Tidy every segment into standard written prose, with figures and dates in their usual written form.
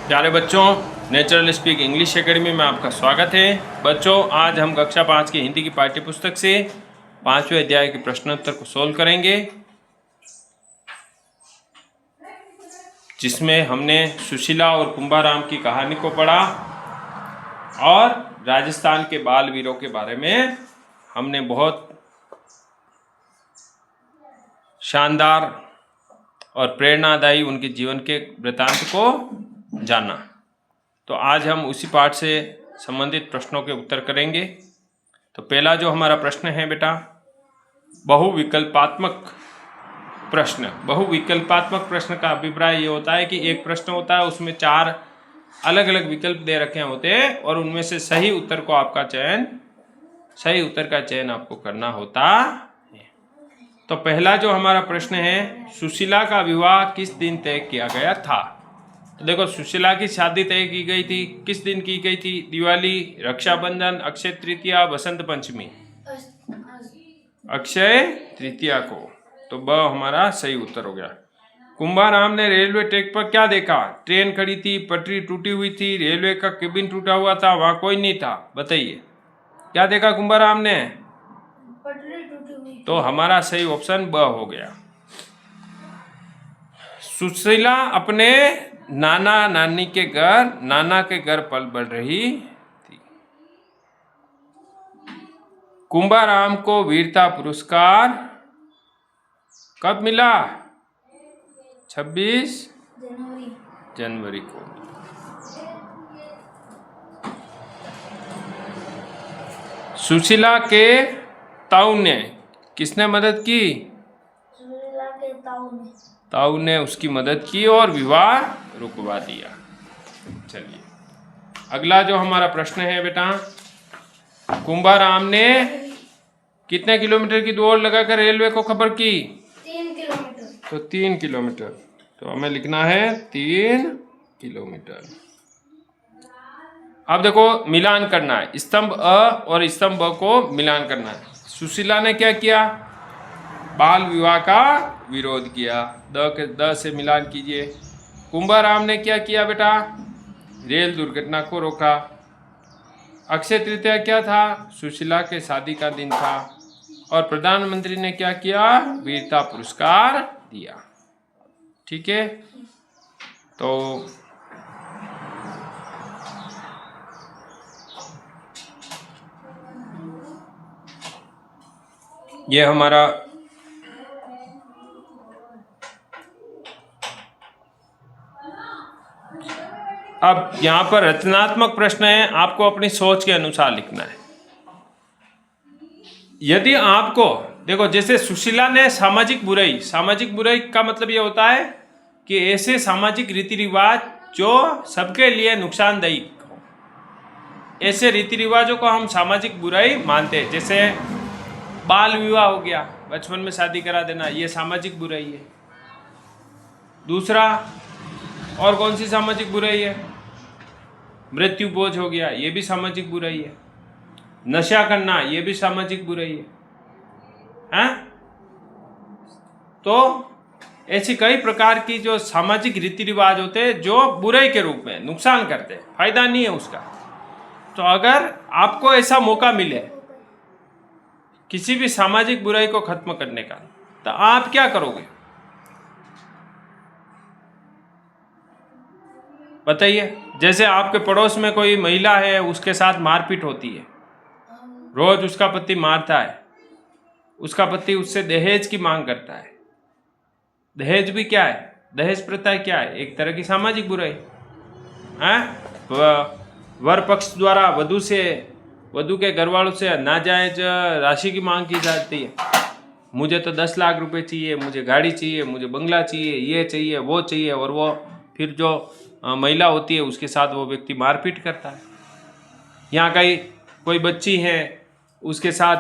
प्यारे बच्चों, natural speak English academy में आपका स्वागत है। बच्चों, आज हम कक्षा 5 की हिंदी की पाठ्य पुस्तक से 5वें अध्याय के प्रश्नोत्तर को सोल्व करेंगे, जिसमें हमने सुशीला और कुंभाराम की कहानी को पढ़ा और राजस्थान के बाल वीरों के बारे में हमने बहुत शानदार और प्रेरणादायी उनके जीवन के वृत्तांत को जाना। तो आज हम उसी पाठ से संबंधित प्रश्नों के उत्तर करेंगे। तो पहला जो हमारा प्रश्न है बेटा, बहुविकल्पात्मक प्रश्न। बहुविकल्पात्मक प्रश्न का अभिप्राय ये होता है कि एक प्रश्न होता है, उसमें 4 अलग अलग विकल्प दे रखे होते हैं और उनमें से सही उत्तर का चयन आपको करना होता है। तो पहला जो हमारा प्रश्न है, सुशीला का विवाह किस दिन तय किया गया था? तो देखो, सुशीला की शादी तय की गई थी, किस दिन की गई थी? दिवाली, रक्षाबंधन, अक्षय तृतीया, बसंत पंचमी। अक्षय तृतीया को। तो ब हमारा सही उत्तर हो गया। कुंभाराम ने रेलवे ट्रैक पर क्या देखा? ट्रेन खड़ी थी, पटरी टूटी हुई थी, रेलवे का केबिन टूटा हुआ था, वहां कोई नहीं था। बताइए क्या देखा कुंभाराम ने? पटरी टूटी हुई। तो हमारा सही ऑप्शन ब हो गया। सुशीला अपने नाना के घर पल बढ़ रही थी। कुंभाराम को वीरता पुरस्कार कब मिला? 26 जनवरी को। सुशीला के ताऊ ने, किसने मदद की? सुशीला के ताऊ ने उसकी मदद की और विवाह रुकवा दिया। चलिए अगला जो हमारा प्रश्न है बेटा, कुंभाराम ने कितने किलोमीटर की दौड़ लगाकर रेलवे को खबर की? 3 किलोमीटर। तो 3 किलोमीटर। तो हमें लिखना है 3 किलोमीटर। अब देखो, मिलान करना है, स्तंभ अ और स्तंभ ब को मिलान करना है। सुशीला ने क्या किया? बाल विवाह का विरोध किया। द से मिलान कीजिए। कुंभाराम ने क्या किया बेटा? रेल दुर्घटना को रोका। अक्षय तृतीया क्या था? सुशीला के शादी का दिन था। और प्रधानमंत्री ने क्या किया? वीरता पुरस्कार दिया। ठीक है, तो ये हमारा अब यहाँ पर रचनात्मक प्रश्न है, आपको अपनी सोच के अनुसार लिखना है। यदि आपको देखो, जैसे सुशीला ने सामाजिक बुराई का मतलब ये होता है कि ऐसे सामाजिक रीति रिवाज जो सबके लिए नुकसानदायी हो, ऐसे रीति रिवाजों को हम सामाजिक बुराई मानते हैं। जैसे बाल विवाह हो गया, बचपन में शादी करा देना, ये सामाजिक बुराई है। दूसरा, और कौन सी सामाजिक बुराई है? मृत्यु बोझ हो गया, ये भी सामाजिक बुराई है। नशा करना, ये भी सामाजिक बुराई है। हैं? तो ऐसी कई प्रकार की जो सामाजिक रीति रिवाज होते हैं जो बुराई के रूप में नुकसान करते हैं, फायदा नहीं है उसका। तो अगर आपको ऐसा मौका मिले किसी भी सामाजिक बुराई को खत्म करने का, तो आप क्या करोगे? बताइए। जैसे आपके पड़ोस में कोई महिला है, उसके साथ मारपीट होती है, रोज उसका पति मारता है, उसका पति उससे दहेज की मांग करता है। दहेज भी क्या है? दहेज प्रथा क्या है? एक तरह की सामाजिक बुराई है। वर पक्ष द्वारा वधु के घर वालों से नाजायज राशि की मांग की जाती है। मुझे तो 10 लाख रुपए चाहिए, मुझे गाड़ी चाहिए, मुझे बंगला चाहिए, ये चाहिए, वो चाहिए। और वो फिर जो महिला होती है उसके साथ वो व्यक्ति मारपीट करता है। यहाँ कोई बच्ची है, उसके साथ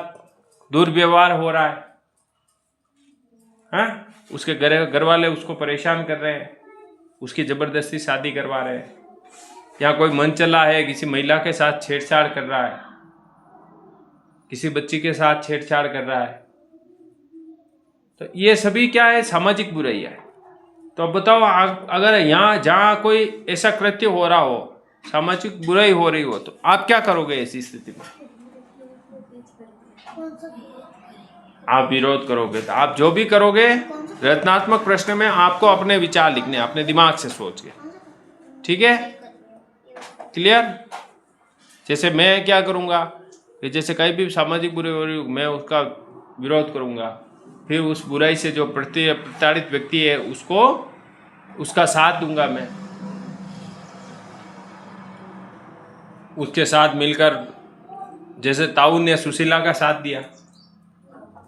दुर्व्यवहार हो रहा है, हाँ? उसके घर वाले उसको परेशान कर रहे हैं, उसकी ज़बरदस्ती शादी करवा रहे हैं। या कोई मन चला है, किसी महिला के साथ छेड़छाड़ कर रहा है, किसी बच्ची के साथ छेड़छाड़ कर रहा है। तो ये सभी क्या है? सामाजिक बुराई है। तो अब बताओ, अगर यहाँ जहाँ कोई ऐसा कृत्य हो रहा हो, सामाजिक बुराई हो रही हो, तो आप क्या करोगे ऐसी स्थिति में? कौन सा आप विरोध करोगे। तो आप जो भी करोगे, रचनात्मक प्रश्न में आपको अपने विचार लिखने, अपने दिमाग से सोच के। ठीक है, क्लियर? जैसे मैं क्या करूँगा कि जैसे कहीं भी सामाजिक बुराई हो रही हो, मैं उसका विरोध करूँगा, फिर उस बुराई से जो प्रताड़ित व्यक्ति है उसको उसका साथ दूंगा मैं, उसके साथ मिलकर, जैसे ताऊ ने सुशीला का साथ दिया,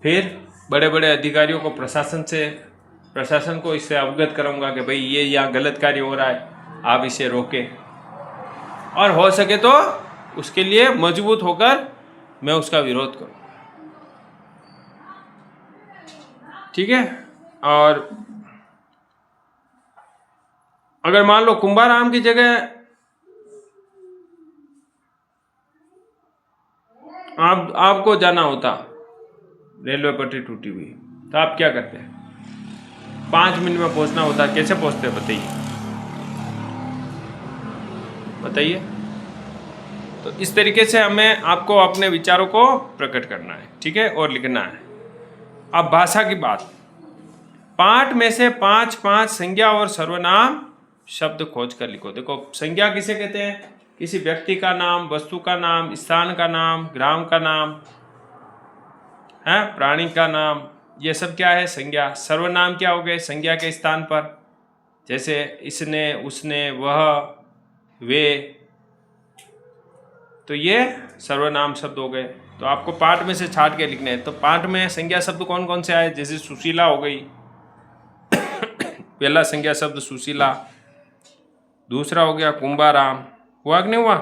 फिर बड़े बड़े अधिकारियों को, प्रशासन को इससे अवगत करूंगा कि भाई ये यहाँ गलत कार्य हो रहा है, आप इसे रोकें, और हो सके तो उसके लिए मजबूत होकर मैं उसका विरोध करूँ। ठीक है। और अगर मान लो कुंभाराम की जगह आपको जाना होता, रेलवे पटरी टूटी हुई, तो आप क्या करते हैं? 5 मिनट में पहुंचना होता, कैसे पहुंचते हैं बताइए? बताइए। तो इस तरीके से हमें आपको अपने विचारों को प्रकट करना है, ठीक है, और लिखना है। अब भाषा की बात, पाठ में से 5 संज्ञा और सर्वनाम शब्द खोज कर लिखो। देखो, संज्ञा किसे कहते हैं? किसी व्यक्ति का नाम, वस्तु का नाम, स्थान का नाम, ग्राम का नाम है, प्राणी का नाम, ये सब क्या है? संज्ञा। सर्वनाम क्या हो गए? संज्ञा के स्थान पर, जैसे इसने, उसने, वह, वे, तो ये सर्वनाम शब्द हो गए। तो आपको पाठ में से छाट के लिखने हैं। तो पाठ में संज्ञा शब्द कौन कौन से आए? जैसे सुशीला हो गई, पहला संज्ञा शब्द सुशीला। दूसरा हो गया कुंभाराम, हुआ कि नहीं हुआ?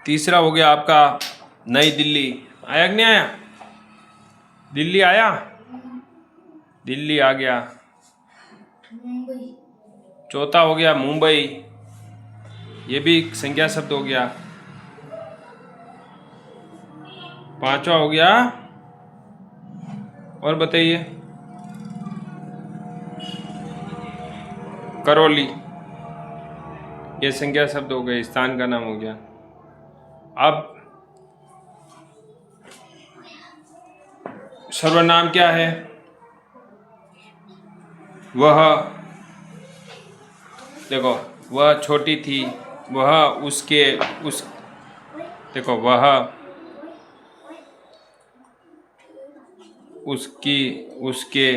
तीसरा हो गया आपका नई दिल्ली, आया कि नहीं आया? दिल्ली आया, दिल्ली आ गया। मुंबई, चौथा हो गया मुंबई, ये भी एक संज्ञा शब्द हो गया। पांचवा हो गया, और बताइए, करौली, ये संज्ञा शब्द हो गए, स्थान का नाम हो गया। अब सर्वनाम क्या है? वह, देखो, वह छोटी थी, वह उसके, उस, देखो, वह उसकी, उसके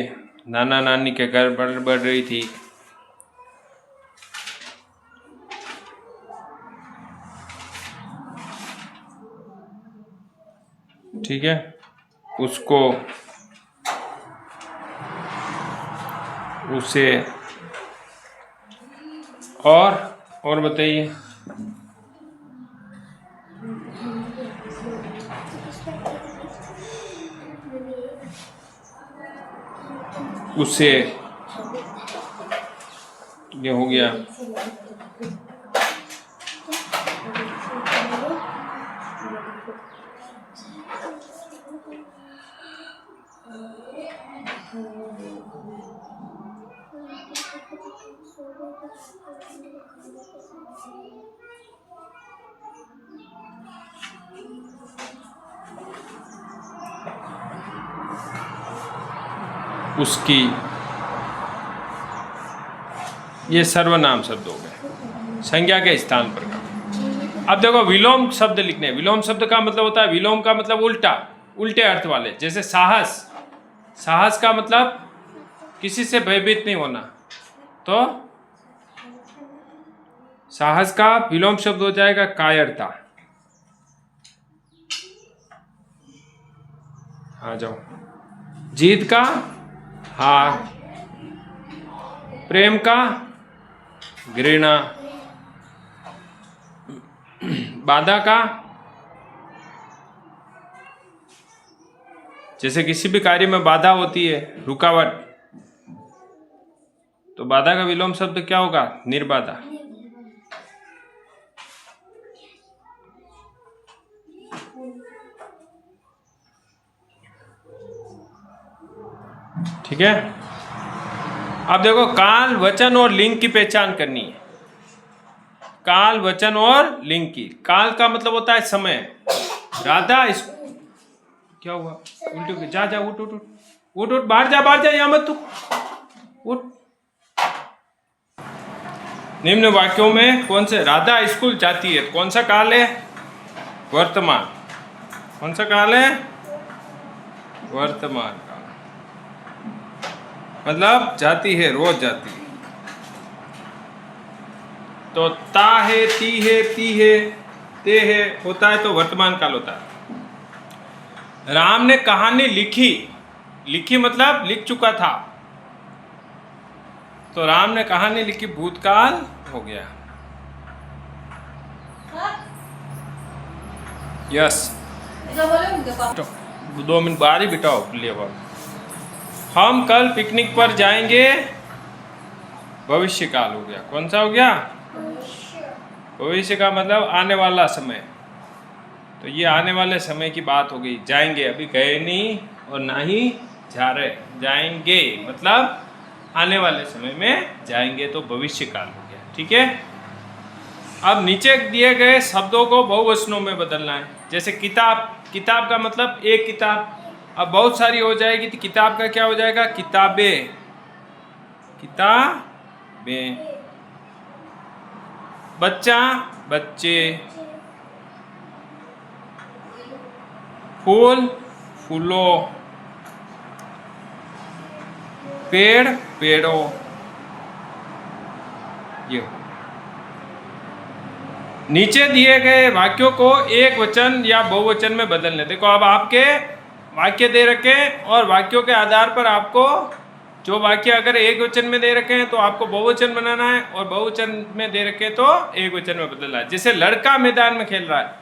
नाना नानी के घर बढ़ रही थी। ठीक है, उसको, उसे, और बताइए, उसे, ये हो गया। उसकी, ये सर्वनाम शब्द हो गए, संज्ञा के स्थान पर का। अब देखो, विलोम शब्द लिखने। विलोम शब्द का मतलब होता है, विलोम का मतलब उल्टा, उल्टे अर्थ वाले। जैसे साहस, साहस का मतलब किसी से भयभीत नहीं होना, तो साहस का विलोम शब्द हो जाएगा कायरता। आ जाओ। जीत का हार, प्रेम का घृणा, बाधा का, जैसे किसी भी कार्य में बाधा होती है, रुकावट, तो बाधा का विलोम शब्द क्या होगा? निर्बाधा। ठीक है। अब देखो काल, वचन और लिंग की पहचान करनी है। काल, वचन और लिंग की। काल का मतलब होता है समय। राधा क्या हुआ? उल्टी हो गई। जा जा, उठ उठ उठ उठ उठ, बाहर जा, बाहर जा, यहाँ मत तू, उठ। निम्न वाक्यों में कौन से? राधा स्कूल जाती है, कौन सा काल है? वर्तमान। कौन सा काल है? वर्तमान काल। मतलब जाती है, रोज जाती है। तो ता है, ती है, ती है, ते है होता है तो वर्तमान काल होता है। राम ने कहानी लिखी। लिखी मतलब लिख चुका था, तो राम ने कहानी लिखी, भूतकाल हो गया। यस। 2 मिनट बाहर ही बिठाओ ले। हम कल पिकनिक पर जाएंगे, भविष्य काल हो गया। कौन सा हो गया? भविष्य का मतलब आने वाला समय। तो ये आने वाले समय की बात हो गई। जाएंगे, अभी गए नहीं और ना ही जा रहे। जाएंगे मतलब आने वाले समय में जाएंगे, तो भविष्य काल हो गया। ठीक है। अब नीचे दिए गए शब्दों को बहुवचनों में बदलना है। जैसे किताब, किताब का मतलब एक किताब। अब बहुत सारी हो जाएगी तो किताब का क्या हो जाएगा? किताबें, किताबें। बच्चा, बच्चे। फूल, फूलों। पेड़, पेड़ों। ये नीचे दिए गए वाक्यों को एक वचन या बहुवचन में बदलने। देखो अब आपके वाक्य दे रखे हैं और वाक्यों के आधार पर आपको जो वाक्य अगर एक वचन में दे रखे हैं तो आपको बहुवचन बनाना है, और बहुवचन में दे रखे तो एक वचन में बदलना है। जैसे लड़का मैदान में खेल रहा है।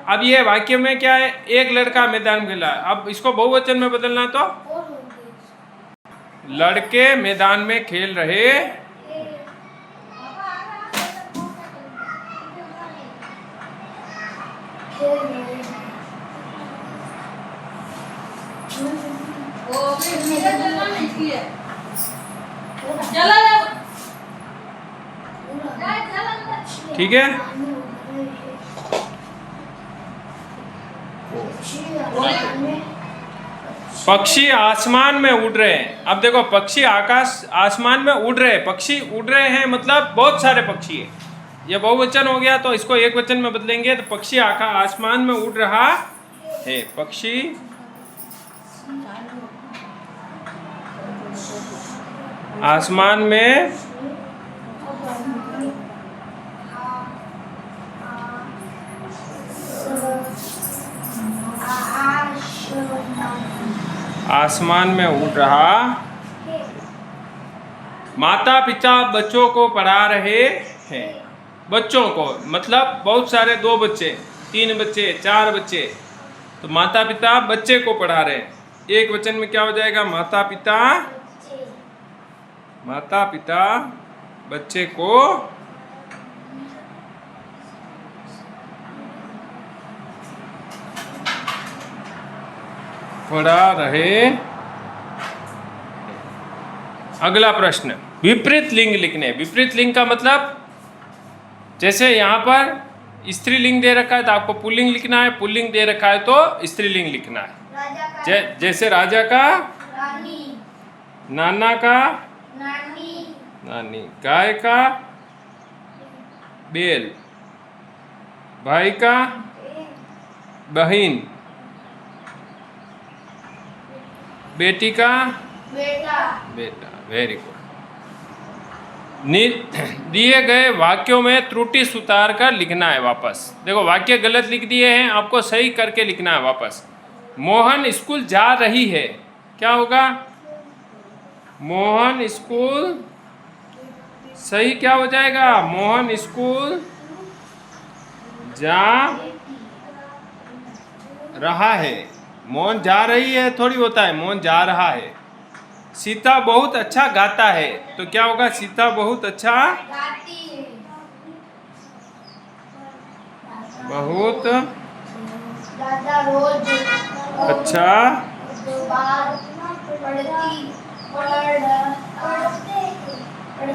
अब ये वाक्य में क्या है? एक लड़का मैदान में खेल रहा है। अब इसको बहुवचन में बदलना है तो लड़के मैदान में खेल रहे। ठीक है। पक्षी आसमान में उड़ रहे हैं। अब देखो पक्षी आसमान में उड़ रहे हैं। पक्षी उड़ रहे हैं मतलब बहुत सारे पक्षी है। ये बहुवचन हो गया तो इसको एक वचन में बदलेंगे तो पक्षी आसमान में उड़ रहा है। पक्षी आसमान में में उड़ रहा। माता पिता बच्चों को पढ़ा रहे हैं। बच्चों को मतलब बहुत सारे, 2 बच्चे, 3 बच्चे, 4 बच्चे, तो माता पिता बच्चे को पढ़ा रहे हैं। एक वचन में क्या हो जाएगा? माता पिता, माता पिता बच्चे को पढ़ा रहे। अगला प्रश्न, विपरीत लिंग लिखने। विपरीत लिंग का मतलब जैसे यहाँ पर स्त्रीलिंग दे रखा है तो आपको पुल्लिंग लिखना है, पुल्लिंग दे रखा है तो स्त्रीलिंग लिखना है। जैसे राजा का रानी, नाना का नानी, नानी, गाय का बैल, भाई का बहन, बेटी का बेटा, बेटा। Very good. दिए गए वाक्यों में त्रुटि सुधार कर लिखना है वापस। देखो वाक्य गलत लिख दिए हैं, आपको सही करके लिखना है वापस। मोहन स्कूल जा रही है, क्या होगा? मोहन स्कूल, सही क्या हो जाएगा? मोहन स्कूल जा रहा है। मोहन जा रही है थोड़ी होता है, मोहन जा रहा है। सीता बहुत अच्छा गाता है, तो क्या होगा? सीता बहुत अच्छा गाती है। बहुत अच्छा पढ़ती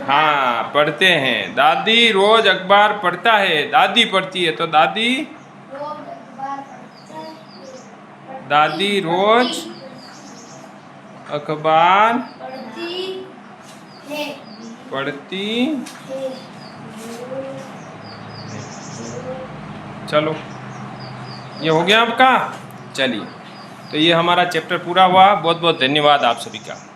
हाँ, पढ़ते हैं। दादी रोज अखबार पढ़ता है। दादी पढ़ती है तो दादी, दादी रोज अखबार पढ़ती। चलो, ये हो गया आपका। चलिए, तो ये हमारा चैप्टर पूरा हुआ। बहुत बहुत धन्यवाद आप सभी का।